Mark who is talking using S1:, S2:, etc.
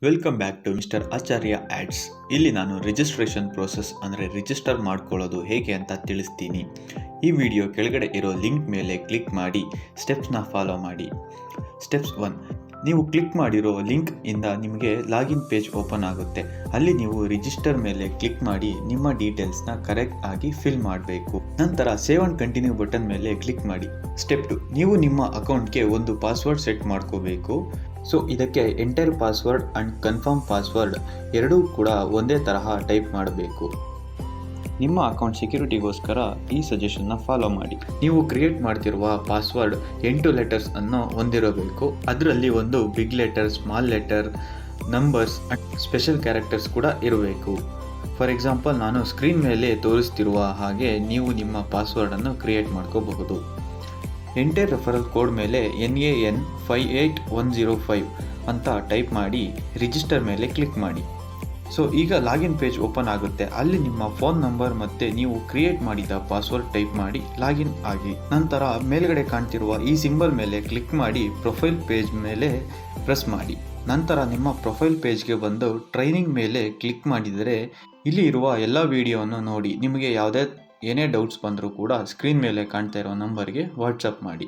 S1: Welcome back to mister Acharya ads. ಇಲ್ಲಿ ನಾನು registration process ಅಂದರೆ ರಿಜಿಸ್ಟರ್ ಮಾಡ್ಕೊಳ್ಳೋದು ಹೇಗೆ ಅಂತ ತಿಳಿಸ್ತೀನಿ. ಈ ವಿಡಿಯೋ ಕೆಳಗಡೆ ಇರೋ ಲಿಂಕ್ ಮೇಲೆ ಕ್ಲಿಕ್ ಮಾಡಿ ಸ್ಟೆಪ್ಸ್ನ ಫಾಲೋ ಮಾಡಿ. ಸ್ಟೆಪ್ಸ್ 1, ನೀವು ಕ್ಲಿಕ್ ಮಾಡಿರೋ ಲಿಂಕ್ ಇಂದ ನಿಮಗೆ ಲಾಗಿನ್ ಪೇಜ್ ಓಪನ್ ಆಗುತ್ತೆ. ಅಲ್ಲಿ ನೀವು ರಿಜಿಸ್ಟರ್ ಮೇಲೆ ಕ್ಲಿಕ್ ಮಾಡಿ ನಿಮ್ಮ ಡೀಟೇಲ್ಸ್ನ ಕರೆಕ್ಟ್ ಆಗಿ ಫಿಲ್ ಮಾಡಬೇಕು. ನಂತರ ಸೇವ್ ಅಂಡ್ ಕಂಟಿನ್ಯೂ ಬಟನ್ ಮೇಲೆ ಕ್ಲಿಕ್ ಮಾಡಿ. ಸ್ಟೆಪ್ 2, ನೀವು ನಿಮ್ಮ ಅಕೌಂಟ್ಗೆ ಒಂದು ಪಾಸ್ವರ್ಡ್ ಸೆಟ್ ಮಾಡ್ಕೋಬೇಕು. ಸೊ ಇದಕ್ಕೆ enter password and confirm password ಎರಡೂ ಕೂಡ ಒಂದೇ ತರಹ ಟೈಪ್ ಮಾಡಬೇಕು. ನಿಮ್ಮ ಅಕೌಂಟ್ ಸೆಕ್ಯೂರಿಟಿಗೋಸ್ಕರ ಈ ಸಜೆಷನ್ನ ಫಾಲೋ ಮಾಡಿ. ನೀವು ಕ್ರಿಯೇಟ್ ಮಾಡ್ತಿರುವ ಪಾಸ್ವರ್ಡ್ 8 ಲೆಟರ್ಸ್ ಅನ್ನು ಹೊಂದಿರಬೇಕು. ಅದರಲ್ಲಿ ಒಂದು big letter, small letter, numbers and special characters ಕೂಡ ಇರಬೇಕು. ಫಾರ್ ಎಕ್ಸಾಂಪಲ್, ನಾನು ಸ್ಕ್ರೀನ್ ಮೇಲೆ ತೋರಿಸ್ತಿರುವ ಹಾಗೆ ನೀವು ನಿಮ್ಮ ಪಾಸ್ವರ್ಡನ್ನು ಕ್ರಿಯೇಟ್ ಮಾಡ್ಕೋಬಹುದು. ಎಂಟರ್ ರೆಫರಲ್ ಕೋಡ್ ಮೇಲೆ NAN 58105 ಅಂತ ಟೈಪ್ ಮಾಡಿ ರಿಜಿಸ್ಟರ್ ಮೇಲೆ ಕ್ಲಿಕ್ ಮಾಡಿ. ಸೊ ಈಗ ಲಾಗಿನ್ ಪೇಜ್ ಓಪನ್ ಆಗುತ್ತೆ. ಅಲ್ಲಿ ನಿಮ್ಮ ಫೋನ್ ನಂಬರ್ ಮತ್ತು ನೀವು ಕ್ರಿಯೇಟ್ ಮಾಡಿದ ಪಾಸ್ವರ್ಡ್ ಟೈಪ್ ಮಾಡಿ ಲಾಗಿನ್ ಆಗಿ. ನಂತರ ಮೇಲ್ಗಡೆ ಕಾಣ್ತಿರುವ ಈ ಸಿಂಬಲ್ ಮೇಲೆ ಕ್ಲಿಕ್ ಮಾಡಿ ಪ್ರೊಫೈಲ್ ಪೇಜ್ ಮೇಲೆ ಪ್ರೆಸ್ ಮಾಡಿ. ನಂತರ ನಿಮ್ಮ ಪ್ರೊಫೈಲ್ ಪೇಜ್ಗೆ ಬಂದು ಟ್ರೈನಿಂಗ್ ಮೇಲೆ ಕ್ಲಿಕ್ ಮಾಡಿದರೆ ಇಲ್ಲಿ ಇರುವ ಎಲ್ಲ ವಿಡಿಯೋವನ್ನು ನೋಡಿ. ನಿಮಗೆ ಏನೇ ಡೌಟ್ಸ್ ಬಂದರೂ ಕೂಡ ಸ್ಕ್ರೀನ್ ಮೇಲೆ ಕಾಣ್ತಾ ಇರೋ ನಂಬರ್ಗೆ ವಾಟ್ಸಪ್ ಮಾಡಿ.